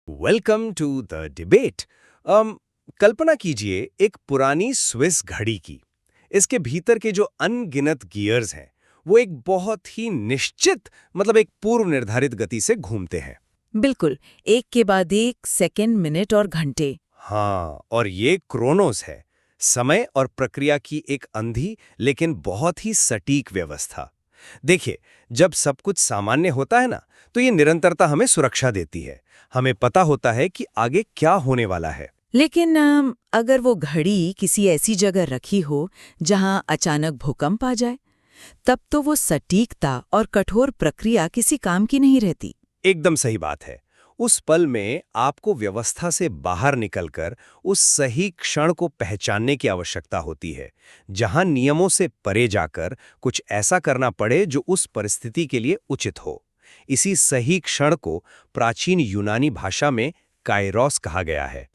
Welcome to the debate. कल्पना कीजिए एक पुरानी स्विस घड़ी की। इसके भीतर के जो अनगिनत गियर्स हैं वो एक बहुत ही निश्चित एक पूर्व निर्धारित गति से घूमते हैं। बिल्कुल, एक के बाद एक सेकंड, मिनट और घंटे। हाँ, और ये क्रोनोस है, समय और प्रक्रिया की एक अंधी लेकिन बहुत ही सटीक व्यवस्था। देखिए, जब सब कुछ सामान्य होता है ना, तो ये निरंतरता हमें सुरक्षा देती है। हमें पता होता है कि आगे क्या होने वाला है। लेकिन अगर वो घड़ी किसी ऐसी जगह रखी हो जहां अचानक भूकंप आ जाए, तब तो वो सटीकता और कठोर प्रक्रिया किसी काम की नहीं रहती। एकदम सही बात है। उस पल में आपको व्यवस्था से बाहर निकलकर उस सही क्षण को पहचानने की आवश्यकता होती है, जहां नियमों से परे जाकर कुछ ऐसा करना पड़े जो उस परिस्थिति के लिए उचित हो। इसी सही क्षण को प्राचीन यूनानी भाषा में काइरोस कहा गया है।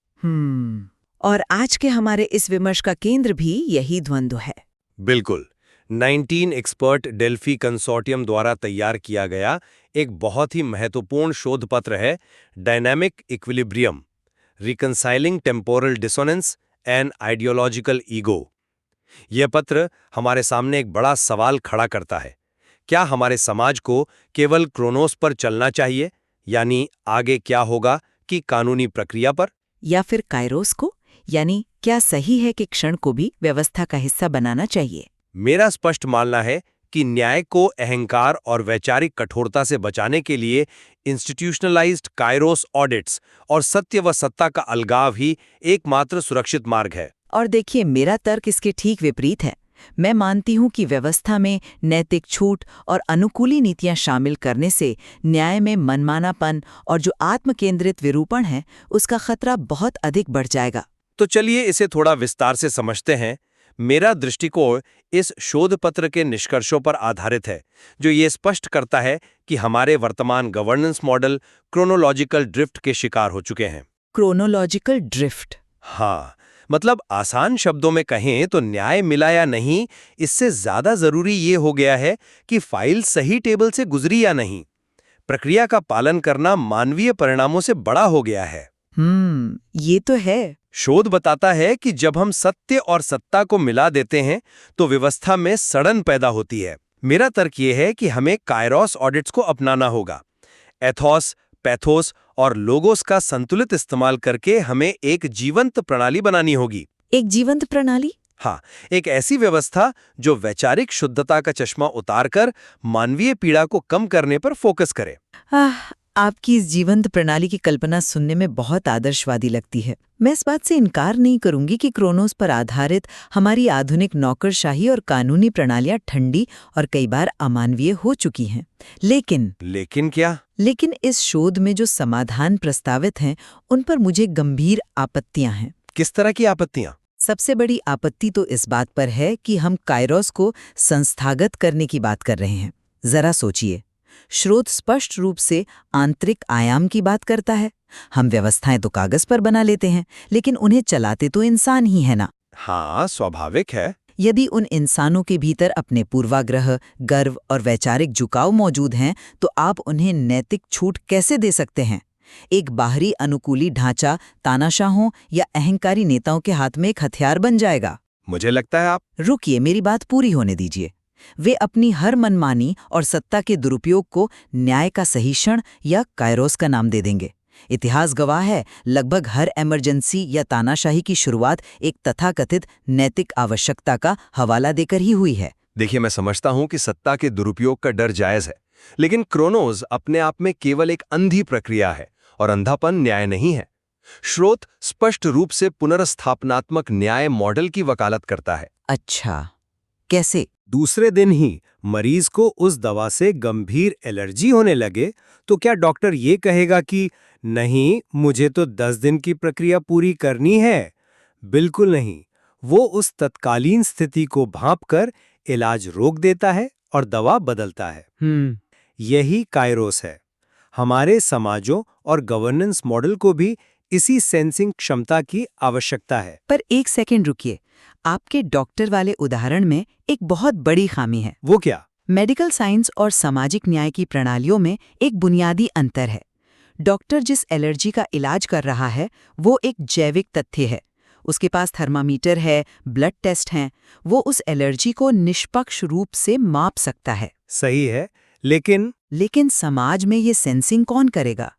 और आज के हमारे इस विमर्श का केंद्र भी यही द्वंद्व है। बिल्कुल। 19 एक्सपर्ट डेल्फी कंसोर्टियम द्वारा तैयार किया गया एक बहुत ही महत्वपूर्ण शोध पत्र है, dynamic equilibrium, reconciling temporal dissonance and ideological ego. यह पत्र हमारे सामने एक बड़ा सवाल खड़ा करता है। क्या हमारे समाज को केवल क्रोनोस पर चलना चाहिए, यानी आगे क्या होगा कि कानूनी प्रक्रिया पर, या फिर काइरोस को, यानी क्या सही है कि क्षण को भी व्यवस्था का हिस्सा बनाना चाहिए? मेरा स्पष्ट मानना है कि न्याय को अहंकार और वैचारिक कठोरता से बचाने के लिए इंस्टीट्यूशनलाइज्ड काइरोस ऑडिट्स और सत्य व सत्ता का अलगाव ही एकमात्र सुरक्षित मार्ग है। और देखिए, मेरा तर्क इसके ठीक विपरीत है। मैं मानती हूँ कि व्यवस्था में नैतिक छूट और अनुकूली नीतियां शामिल करने से न्याय में मनमानापन और जो आत्मकेंद्रित विरूपण है, उसका खतरा बहुत अधिक बढ़ जाएगा। तो चलिए इसे थोड़ा विस्तार से समझते हैं। मेरा दृष्टिकोण इस शोध पत्र के निष्कर्षों पर आधारित है, जो ये स्पष्ट करता है कि हमारे वर्तमान गवर्नेंस मॉडल क्रोनोलॉजिकल ड्रिफ्ट के शिकार हो चुके हैं। Chronological drift? हाँ, आसान शब्दों में कहें तो न्याय मिला या नहीं, इससे ज्यादा जरूरी ये हो गया है कि फाइल सही टेबल से गुजरी या नहीं। प्रक्रिया का पालन करना मानवीय परिणामों से बड़ा हो गया है। ये तो है। शोध बताता है कि जब हम सत्य और सत्ता को मिला देते हैं तो व्यवस्था में सड़न पैदा होती है। मेरा तर्क ये है कि हमें काइरोस ऑडिट्स को अपनाना होगा। एथोस, पैथोस और लोगोस का संतुलित इस्तेमाल करके हमें एक जीवंत प्रणाली बनानी होगी। एक जीवंत प्रणाली? हाँ, एक ऐसी व्यवस्था जो वैचारिक शुद्धता का चश्मा उतारकर मानवीय पीड़ा को कम करने पर फोकस करे। आपकी इस जीवंत प्रणाली की कल्पना सुनने में बहुत आदर्शवादी लगती है। मैं इस बात से इनकार नहीं करूंगी कि क्रोनोस पर आधारित हमारी आधुनिक नौकरशाही और कानूनी प्रणालियां ठंडी और कई बार अमानवीय हो चुकी हैं। लेकिन क्या? लेकिन इस शोध में जो समाधान प्रस्तावित हैं, उन पर मुझे गंभीर आपत्तियां हैं। किस तरह की आपत्तियां? सबसे बड़ी आपत्ति तो इस बात पर है कि हम काइरोस को संस्थागत करने की बात कर रहे हैं। जरा सोचिए, स्रोत स्पष्ट रूप से आंतरिक आयाम की बात करता है। हम व्यवस्थाएं तो कागज पर बना लेते हैं, लेकिन उन्हें चलाते तो इंसान ही है ना। हाँ, स्वाभाविक है। यदि उन इंसानों के भीतर अपने पूर्वाग्रह, गर्व और वैचारिक झुकाव मौजूद हैं, तो आप उन्हें नैतिक छूट कैसे दे सकते हैं? एक बाहरी अनुकूली ढांचा तानाशाहों या अहंकारी नेताओं के हाथ में एक हथियार बन जाएगा। मुझे लगता है रुकिए, मेरी बात पूरी होने दीजिए। वे अपनी हर मनमानी और सत्ता के दुरुपयोग को न्याय का सही क्षण या काइरोस का नाम दे देंगे। इतिहास गवाह है, लगभग हर इमरजेंसी या तानाशाही की शुरुआत एक तथाकथित नैतिक आवश्यकता का हवाला देकर ही हुई है। देखिए, मैं समझता हूं कि सत्ता के दुरुपयोग का डर जायज है, लेकिन क्रोनोस अपने आप में केवल एक अंधी प्रक्रिया है और अंधापन न्याय नहीं है। स्रोत स्पष्ट रूप से पुनर्स्थापनात्मक न्याय मॉडल की वकालत करता है। अच्छा, कैसे? दूसरे दिन ही मरीज को उस दवा से गंभीर एलर्जी होने लगे तो क्या डॉक्टर ये कहेगा कि नहीं, मुझे तो 10 दिन की प्रक्रिया पूरी करनी है? बिल्कुल नहीं। वो उस तत्कालीन स्थिति को भांपकर इलाज रोक देता है और दवा बदलता है। यही काइरोस है। हमारे समाजों और गवर्नेंस मॉडल को भी इसी सेंसिंग क्षमता की आवश्यकता है। पर एक सेकंड रुकिए, आपके डॉक्टर वाले उदाहरण में एक बहुत बड़ी खामी है। वो क्या? मेडिकल साइंस और सामाजिक न्याय की प्रणालियों में एक बुनियादी अंतर है। डॉक्टर जिस एलर्जी का इलाज कर रहा है वो एक जैविक तथ्य है। उसके पास थर्मामीटर है, ब्लड टेस्ट हैं, वो उस एलर्जी को निष्पक्ष रूप से माप सकता है। सही है, लेकिन समाज में ये सेंसिंग कौन करेगा?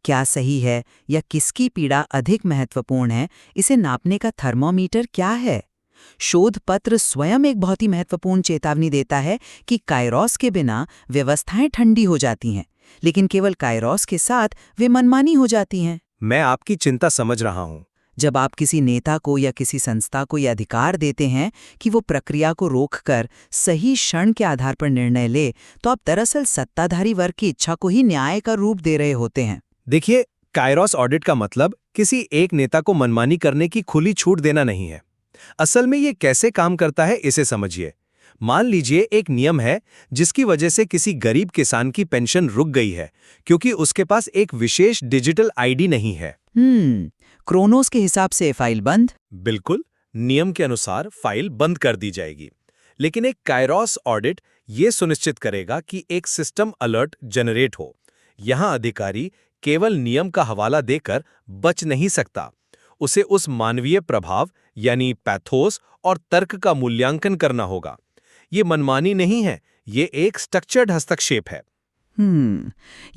क्या सही है या किसकी पीड़ा अधिक महत्वपूर्ण है, इसे नापने का थर्मोमीटर क्या है? शोध पत्र स्वयं एक बहुत ही महत्वपूर्ण चेतावनी देता है कि कायरोस के बिना व्यवस्थाएं ठंडी हो जाती हैं, लेकिन केवल कायरोस के साथ वे मनमानी हो जाती हैं। मैं आपकी चिंता समझ रहा हूँ। जब आप किसी नेता को या किसी संस्था को यह अधिकार देते हैं कि वो प्रक्रिया को रोककर सही क्षण के आधार पर निर्णय ले, तो आप दरअसल सत्ताधारी वर्ग की इच्छा को ही न्याय का रूप दे रहे होते हैं। देखिए, कायरोस ऑडिट का मतलब किसी एक नेता को मनमानी करने की खुली छूट देना नहीं है। असल में ये कैसे काम करता है, इसे समझिए। मान लीजिए एक नियम है जिसकी वजह से किसी गरीब किसान की पेंशन रुक गई है क्योंकि उसके पास एक विशेष डिजिटल आईडी नहीं है। क्रोनोस के हिसाब से फाइल बंद? बिल्कुल, नियम के अनुसार फाइल बंद कर दी जाएगी। लेकिन एक कायरोस ऑडिट ये सुनिश्चित करेगा कि एक सिस्टम अलर्ट जनरेट हो। यहाँ अधिकारी केवल नियम का हवाला देकर बच नहीं सकता, उसे उस मानवीय प्रभाव यानी पैथोस और तर्क का मूल्यांकन करना होगा। ये मनमानी नहीं है, ये एक स्ट्रक्चर्ड हस्तक्षेप है।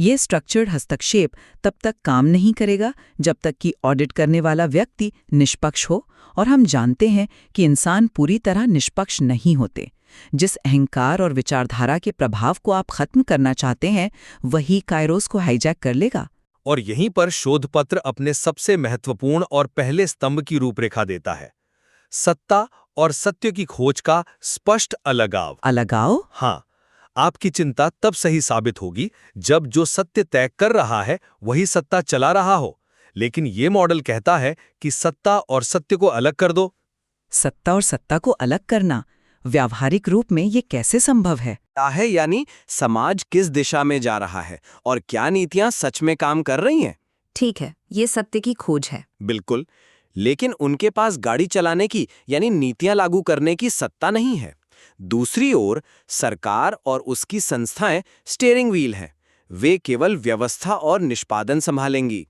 ये स्ट्रक्चर्ड हस्तक्षेप तब तक काम नहीं करेगा जब तक कि ऑडिट करने वाला व्यक्ति निष्पक्ष हो, और हम जानते हैं कि इंसान पूरी तरह निष्पक्ष नहीं होते। जिस अहंकार और विचारधारा के प्रभाव को आप खत्म करना चाहते हैं, वही कायरोस को हाईजैक कर लेगा। और यहीं पर शोधपत्र अपने सबसे महत्वपूर्ण और पहले स्तंभ की रूपरेखा देता है। सत्ता और सत्य की खोज का स्पष्ट अलगाव। अलगाव? हाँ, आपकी चिंता तब सही साबित होगी जब जो सत्य तय कर रहा है वही सत्ता चला रहा हो। लेकिन ये मॉडल कहता है कि सत्ता और सत्य को अलग कर दो। सत्ता और सत्ता को अलग करना व्यावहारिक रूप में ये कैसे संभव है? यानी समाज किस दिशा में जा रहा है और क्या नीतियां सच में काम कर रही हैं। ठीक है, ये सत्य की खोज है। बिल्कुल, लेकिन उनके पास गाड़ी चलाने की यानी नीतियां लागू करने की सत्ता नहीं है। दूसरी ओर सरकार और उसकी संस्थाएं स्टीयरिंग व्हील हैं। वे केवल व्यवस्था और निष्पादन संभालेंगी।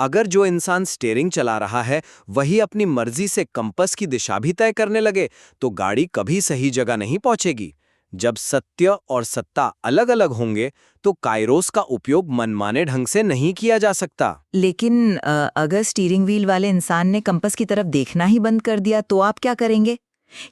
अगर जो इंसान स्टीयरिंग चला रहा है वही अपनी मर्जी से कंपास की दिशा भी तय करने लगे तो गाड़ी कभी सही जगह नहीं पहुंचेगी। जब सत्य और सत्ता अलग-अलग होंगे तो कायरोस का उपयोग मनमाने ढंग से नहीं किया जा सकता। लेकिन अगर स्टीयरिंग व्हील वाले इंसान ने कंपास की तरफ देखना ही बंद कर दिया तो आप क्या करेंगे?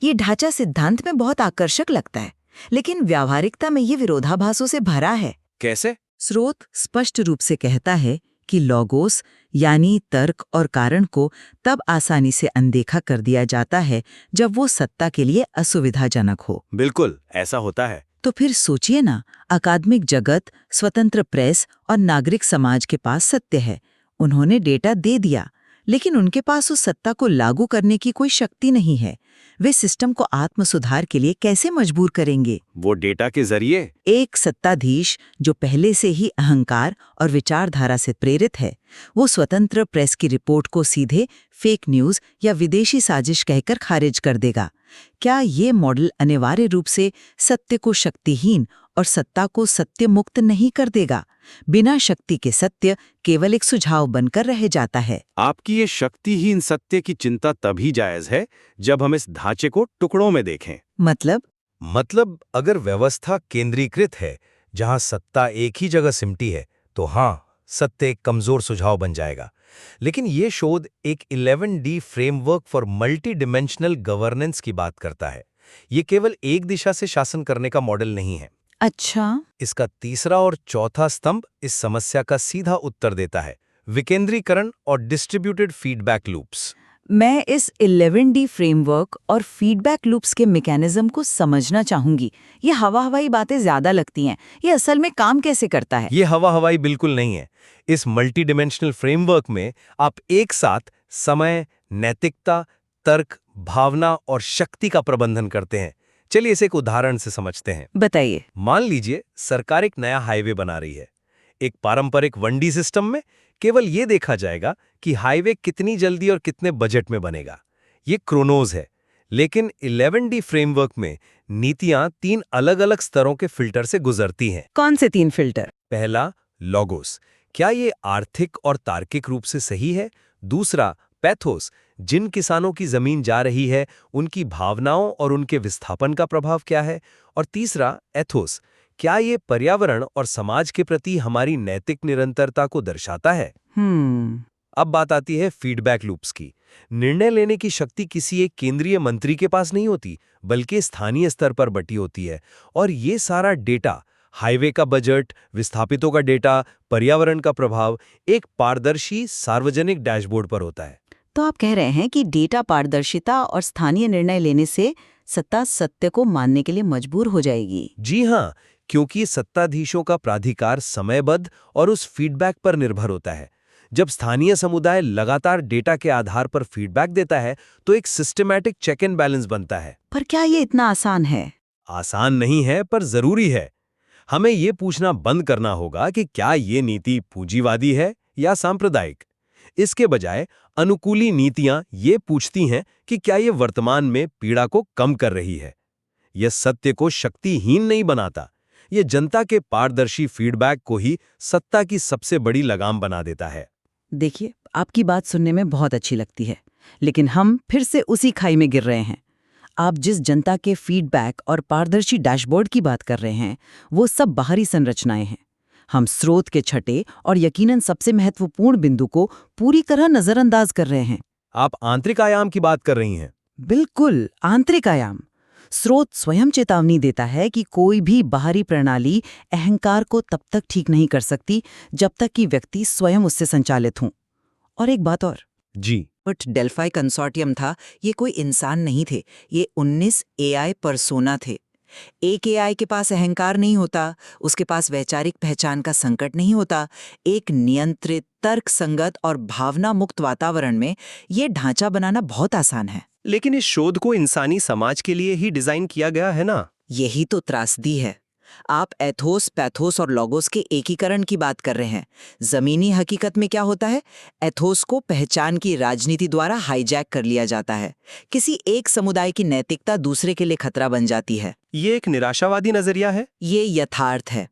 ये ढांचा सिद्धांत में बहुत आकर्षक लगता है, लेकिन व्यावहारिकता में ये विरोधाभासों से भरा है। कैसे? स्रोत स्पष्ट रूप से कहता है कि लॉगोस यानी तर्क और कारण को तब आसानी से अनदेखा कर दिया जाता है जब वो सत्ता के लिए असुविधाजनक हो। बिल्कुल, ऐसा होता है। तो फिर सोचिए ना, अकादमिक जगत, स्वतंत्र प्रेस और नागरिक समाज के पास सत्य है। उन्होंने डेटा दे दिया, लेकिन उनके पास उस सत्ता को लागू करने की कोई शक्ति नहीं है। वे सिस्टम को आत्म सुधार के लिए कैसे मजबूर करेंगे? वो डेटा के जरिए। एक सत्ताधीश जो पहले से ही अहंकार और विचारधारा से प्रेरित है, वो स्वतंत्र प्रेस की रिपोर्ट को सीधे फेक न्यूज या विदेशी साजिश कहकर खारिज कर देगा। क्या ये मॉडल अनिवार्य रूप से सत्य को शक्तिहीन और सत्ता को सत्य मुक्त नहीं कर देगा? बिना शक्ति के सत्य केवल एक सुझाव बनकर रह जाता है। आपकी ये शक्तिहीन सत्य की चिंता तभी जायज है जब हम इस ढांचे को टुकड़ों में देखें। मतलब अगर व्यवस्था केंद्रीकृत है जहां सत्ता एक ही जगह सिमटी है तो हाँ, सत्य एक कमजोर सुझाव बन जाएगा। लेकिन ये शोध एक 11D framework for multi dimensional governance की बात करता है। ये केवल एक दिशा से शासन करने का मॉडल नहीं है। अच्छा, इसका तीसरा और चौथा स्तंभ इस समस्या का सीधा उत्तर देता है: विकेंद्रीकरण और डिस्ट्रीब्यूटेड फीडबैक लूप्स। मैं इस 11D फ्रेमवर्क और फीडबैक लूप्स के मैकेनिज्म को समझना चाहूंगी। ये हवा-हवाई बातें ज्यादा लगती हैं। ये असल में काम कैसे करता है? ये हवा-हवाई बिल्कुल नहीं है। इस मल्टी डिमेंशनल फ्रेमवर्क में आप एक साथ समय, नैतिकता, तर्क, भावना और शक्ति का प्रबंधन करते हैं। चलिए इसे एक उदाहरण से समझते हैं। बताइए। मान लीजिए सरकार एक नया हाईवे बना रही है। एक पारंपरिक 1D सिस्टम में केवल ये देखा जाएगा कि हाईवे कितनी जल्दी और कितने बजट में बनेगा। ये क्रोनोस है। लेकिन 11D फ्रेमवर्क में नीतियां 3 अलग-अलग स्तरों के फिल्टर से गुजरती हैं। कौन से 3 फिल्टर? पहला, लॉगोस, क्या ये आर्थिक और तार्किक रूप से सही है? दूसरा, पैथोस, जिन किसानों की जमीन जा रही है, उनकी भावनाओं और उनके विस्थापन का प्रभाव क्या है? और तीसरा, एथोस, क्या ये पर्यावरण और समाज के प्रति हमारी नैतिक निरंतरता को दर्शाता है? अब बात आती है फीडबैक लूप्स की। निर्णय लेने की शक्ति किसी एक केंद्रीय मंत्री के पास नहीं होती, बल्कि स्थानीय स्तर पर बटी होती है। और ये सारा डेटा, हाईवे का बजट, विस्थापितों का डेटा, पर्यावरण का प्रभाव, एक पारदर्शी सार्वजनिक डैशबोर्ड पर होता है। तो आप कह रहे हैं कि डेटा पारदर्शिता और स्थानीय निर्णय लेने से सत्ता सत्य को मानने के लिए मजबूर हो जाएगी। जी हाँ, क्योंकि सत्ताधीशों का प्राधिकार समयबद्ध और उस फीडबैक पर निर्भर होता है। जब स्थानीय समुदाय लगातार डेटा के आधार पर फीडबैक देता है, तो एक सिस्टमैटिक चेक एंड बैलेंस बनता है। पर क्या ये इतना आसान है? आसान नहीं है, पर जरूरी है। हमें ये पूछना बंद करना होगा कि क्या ये नीति पूंजीवादी है या सांप्रदायिक। इसके बजाय अनुकूली नीतियां ये पूछती हैं कि क्या ये वर्तमान में पीड़ा को कम कर रही है। यह सत्य को शक्तिहीन नहीं बनाता, ये जनता के पारदर्शी फीडबैक को ही सत्ता की सबसे बड़ी लगाम बना देता है। देखिए, आपकी बात सुनने में बहुत अच्छी लगती है, लेकिन हम फिर से उसी खाई में गिर रहे हैं। आप जिस जनता के फीडबैक और पारदर्शी डैशबोर्ड की बात कर रहे हैं, वो सब बाहरी संरचनाएं हैं। हम स्रोत के छठे और यकीनन सबसे महत्वपूर्ण बिंदु को पूरी तरह नजरअंदाज कर रहे हैं। आप आंतरिक आयाम की बात कर रही हैं। बिल्कुल, आंतरिक आयाम। स्रोत स्वयं चेतावनी देता है कि कोई भी बाहरी प्रणाली अहंकार को तब तक ठीक नहीं कर सकती जब तक कि व्यक्ति स्वयं उससे संचालित हों। और एक बात और, जी, बट डेल्फाई कंसोर्टियम था, ये कोई इंसान नहीं थे, ये 19 एआई पर्सोना थे। एक एआई के पास अहंकार नहीं होता, उसके पास वैचारिक पहचान का संकट नहीं होता। एक नियंत्रित, तर्कसंगत और भावना मुक्त वातावरण में ये ढांचा बनाना बहुत आसान है। लेकिन इस शोध को इंसानी समाज के लिए ही डिजाइन किया गया है ना। यही तो त्रासदी है। आप एथोस, पैथोस और लॉगोस के एकीकरण की बात कर रहे हैं। जमीनी हकीकत में क्या होता है? एथोस को पहचान की राजनीति द्वारा हाईजैक कर लिया जाता है। किसी एक समुदाय की नैतिकता दूसरे के लिए खतरा बन जाती है। ये एक निराशावादी नजरिया है। ये यथार्थ है।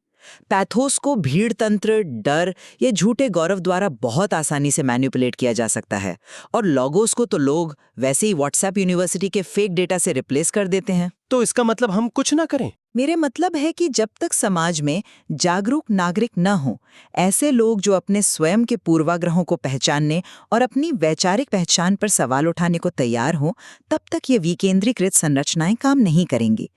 पैथोस को भीड़ तंत्र, डर या झूठे गौरव द्वारा बहुत आसानी से मैनिपुलेट किया जा सकता है, और लॉगोस को तो लोग वैसे ही व्हाट्सएप यूनिवर्सिटी के फेक डेटा से रिप्लेस कर देते हैं। तो इसका मतलब हम कुछ ना करें? मेरे मतलब है कि जब तक समाज में जागरूक नागरिक न हो, ऐसे लोग जो अपने स्वयं के पूर्वाग्रहों को पहचानने और अपनी वैचारिक पहचान पर सवाल उठाने को तैयार हों, तब तक ये विकेंद्रीकृत संरचनाएं काम नहीं करेंगी।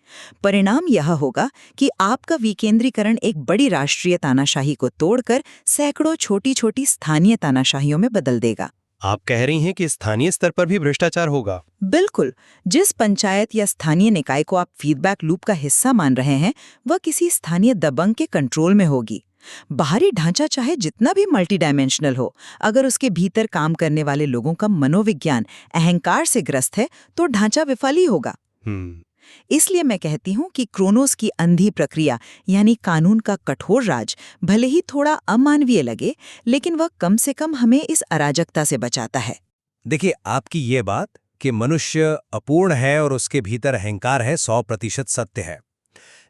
परिणाम यह होगा कि आपका विकेंद्रीकरण एक बड़ी राष्ट्रीय तानाशाही को तोड़कर सैकड़ों छोटी छोटी स्थानीय तानाशाहियों में बदल देगा। आप कह रही हैं कि स्थानीय स्तर पर भी भ्रष्टाचार होगा? बिल्कुल। जिस पंचायत या स्थानीय निकाय को आप फीडबैक लूप का हिस्सा मान रहे हैं, वह किसी स्थानीय दबंग के कंट्रोल में होगी। बाहरी ढांचा चाहे जितना भी मल्टी डायमेंशनल हो, अगर उसके भीतर काम करने वाले लोगों का मनोविज्ञान अहंकार से ग्रस्त है, तो ढांचा विफल ही होगा। इसलिए मैं कहती हूँ कि क्रोनोस की अंधी प्रक्रिया यानी कानून का कठोर राज भले ही थोड़ा अमानवीय लगे, लेकिन वह कम से कम हमें इस अराजकता से बचाता है। देखिए, आपकी ये बात कि मनुष्य अपूर्ण है और उसके भीतर अहंकार है 100% सत्य है।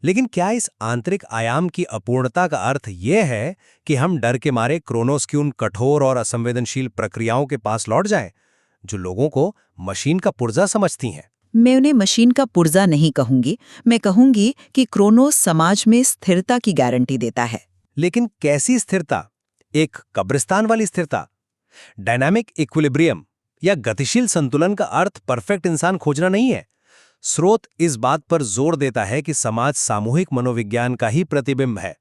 लेकिन क्या इस आंतरिक आयाम की अपूर्णता का अर्थ ये है कि हम डर के मारे क्रोनोस की उन कठोर और असंवेदनशील प्रक्रियाओं के पास लौट जाएं, जो लोगों को मशीन का पुर्जा समझती हैं? मैं उन्हें मशीन का पुर्जा नहीं कहूंगी, मैं कहूंगी कि क्रोनोस समाज में स्थिरता की गारंटी देता है। लेकिन कैसी स्थिरता? एक कब्रिस्तान वाली स्थिरता? डायनामिक इक्विलिब्रियम या गतिशील संतुलन का अर्थ परफेक्ट इंसान खोजना नहीं है। स्रोत इस बात पर जोर देता है कि समाज सामूहिक मनोविज्ञान का ही प्रतिबिंब है।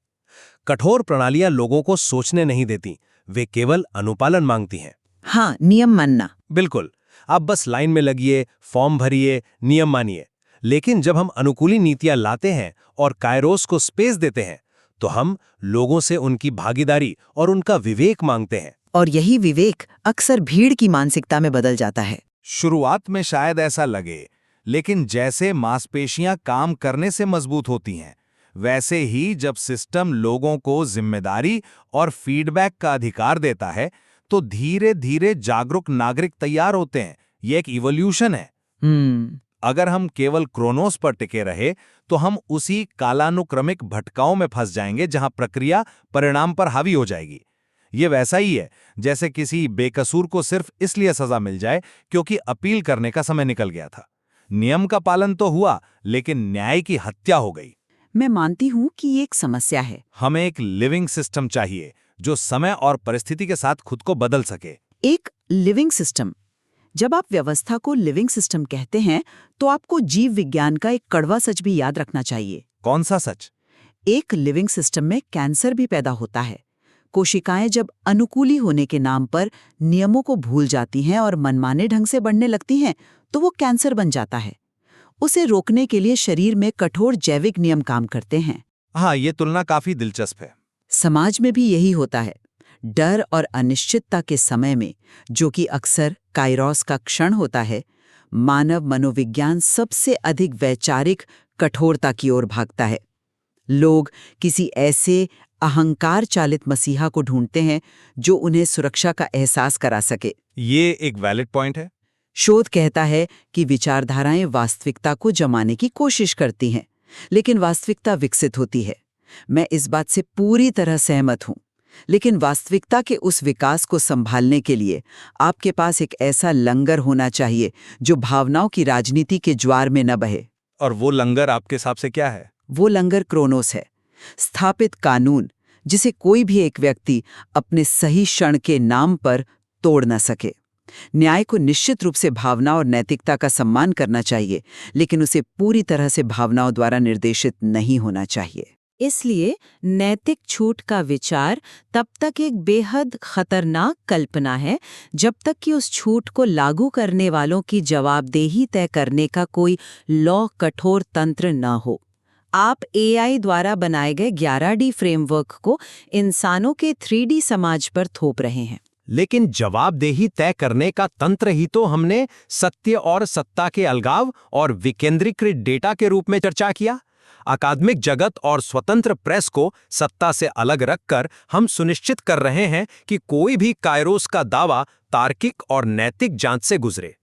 कठोर प्रणालियां लोगों को सोचने नहीं देती, वे केवल अनुपालन मांगती हैं। हाँ, नियम मानना। बिल्कुल, आप बस लाइन में लगिए, फॉर्म भरिए, नियम मानिए। लेकिन जब हम अनुकूली नीतियां लाते हैं और कायरोस को स्पेस देते हैं, तो हम लोगों से उनकी भागीदारी और उनका विवेक मांगते हैं। और यही विवेक अक्सर भीड़ की मानसिकता में बदल जाता है। शुरुआत में शायद ऐसा लगे, लेकिन जैसे मांसपेशियां काम करने से मजबूत होती हैं, वैसे ही जब सिस्टम लोगों को जिम्मेदारी और फीडबैक का अधिकार देता है, तो धीरे धीरे जागरूक नागरिक तैयार होते हैं। ये एक इवोल्यूशन है। अगर हम केवल क्रोनोस पर टिके रहे, तो हम उसी कालानुक्रमिक भटकाओं में फंस जाएंगे जहां प्रक्रिया परिणाम पर हावी हो जाएगी। ये वैसा ही है जैसे किसी बेकसूर को सिर्फ इसलिए सजा मिल जाए क्योंकि अपील करने का समय निकल गया था। नियम का पालन तो हुआ, लेकिन न्याय की हत्या हो गई। मैं मानती हूँ कि ये एक समस्या है। हमें एक लिविंग सिस्टम चाहिए जो समय और परिस्थिति के साथ खुद को बदल सके। एक लिविंग सिस्टम। जब आप व्यवस्था को लिविंग सिस्टम कहते हैं तो आपको जीव विज्ञान का एक कड़वा सच भी याद रखना चाहिए। कौन सा सच? एक लिविंग सिस्टम में कैंसर भी पैदा होता है। कोशिकाएं जब अनुकूली होने के नाम पर नियमों को भूल जाती हैं और मनमाने ढंग से बढ़ने लगती हैं तो वो कैंसर बन जाता है। उसे रोकने के लिए शरीर में कठोर जैविक नियम काम करते हैं। हाँ, ये तुलना काफी दिलचस्प है। समाज में भी यही होता है। डर और अनिश्चितता के समय में, जो कि अक्सर काइरोस का क्षण होता है, मानव मनोविज्ञान सबसे अधिक वैचारिक कठोरता की ओर भागता है। लोग किसी ऐसे अहंकार चालित मसीहा को ढूंढते हैं जो उन्हें सुरक्षा का एहसास करा सके। ये एक वैलिड पॉइंट है। शोध कहता है कि विचारधाराएं वास्तविकता को जमाने की कोशिश करती हैं, लेकिन वास्तविकता विकसित होती है। मैं इस बात से पूरी तरह सहमत हूं। लेकिन वास्तविकता के उस विकास को संभालने के लिए आपके पास एक ऐसा लंगर होना चाहिए जो भावनाओं की राजनीति के ज्वार में न बहे। और वो लंगर आपके हिसाब से क्या है? वो लंगर क्रोनोस है, स्थापित कानून जिसे कोई भी एक व्यक्ति अपने सही क्षण के नाम पर तोड़ न सके। न्याय को निश्चित रूप से भावना और नैतिकता का सम्मान करना चाहिए, लेकिन उसे पूरी तरह से भावनाओं द्वारा निर्देशित नहीं होना चाहिए। इसलिए नैतिक छूट का विचार तब तक एक बेहद खतरनाक कल्पना है जब तक कि उस छूट को लागू करने वालों की जवाबदेही तय करने का कोई लॉ कठोर तंत्र न हो। आप AI द्वारा बनाए गए 11D फ्रेमवर्क को इंसानों के 3D समाज पर थोप रहे हैं। लेकिन जवाबदेही तय करने का तंत्र ही तो हमने सत्य और सत्ता के अलगाव और विकेंद्रीकृत डेटा के रूप में चर्चा किया। अकादमिक जगत और स्वतंत्र प्रेस को सत्ता से अलग रखकर हम सुनिश्चित कर रहे हैं कि कोई भी काइरोस का दावा तार्किक और नैतिक जांच से गुजरे।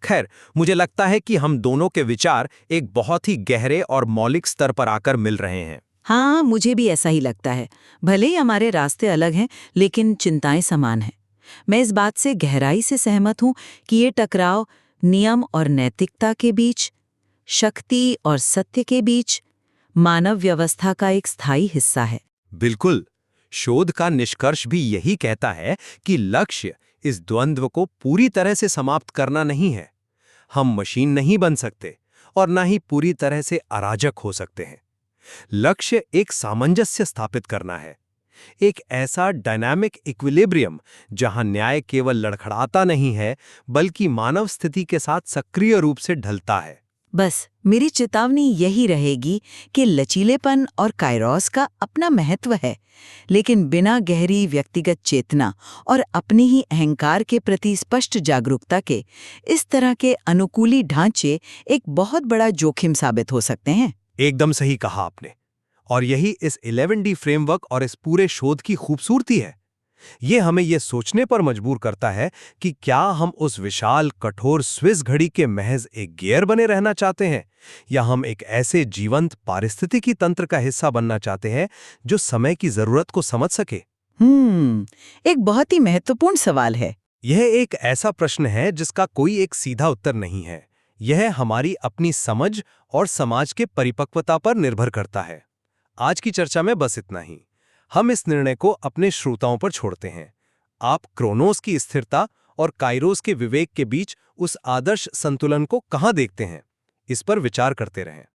खैर, मुझे लगता है कि हम दोनों के विचार एक बहुत ही गहरे और मौलिक स्तर पर आकर मिल रहे हैं। हाँ, मुझे भी ऐसा ही लगता है। भले ही हमारे रास्ते अलग हैं, लेकिन चिंताएं समान हैं। मैं इस बात से गहराई से सहमत हूं कि ये टकराव नियम और नैतिकता के बीच, शक्ति और सत्य के बीच, मानव व्यवस्था का एक स्थायी हिस्सा है। बिल्कुल। शोध का निष्कर्ष भी यही कहता है कि लक्ष्य इस द्वंद्व को पूरी तरह से समाप्त करना नहीं है। हम मशीन नहीं बन सकते और ना ही पूरी तरह से अराजक हो सकते हैं। लक्ष्य एक सामंजस्य स्थापित करना है, एक ऐसा डायनामिक इक्विलिब्रियम जहां न्याय केवल लड़खड़ाता नहीं है बल्कि मानव स्थिति के साथ सक्रिय रूप से ढलता है। बस मेरी चेतावनी यही रहेगी कि लचीलेपन और काइरोस का अपना महत्व है, लेकिन बिना गहरी व्यक्तिगत चेतना और अपने ही अहंकार के प्रति स्पष्ट जागरूकता के इस तरह के अनुकूली ढांचे एक बहुत बड़ा जोखिम साबित हो सकते हैं। एकदम सही कहा आपने। और यही इस 11D फ्रेमवर्क और इस पूरे शोध की खूबसूरती है। ये हमें ये सोचने पर मजबूर करता है कि क्या हम उस विशाल कठोर स्विस घड़ी के महज एक गियर बने रहना चाहते हैं, या हम एक ऐसे जीवंत पारिस्थितिकी तंत्र का हिस्सा बनना चाहते हैं जो समय की जरूरत को समझ सके। एक बहुत ही महत्वपूर्ण सवाल है। यह एक ऐसा प्रश्न है जिसका कोई एक सीधा उत्तर नहीं है। यह हमारी अपनी समझ और समाज के परिपक्वता पर निर्भर करता है। आज की चर्चा में बस इतना ही। हम इस निर्णय को अपने श्रोताओं पर छोड़ते हैं। आप क्रोनोस की स्थिरता और काइरोस के विवेक के बीच उस आदर्श संतुलन को कहां देखते हैं? इस पर विचार करते रहें।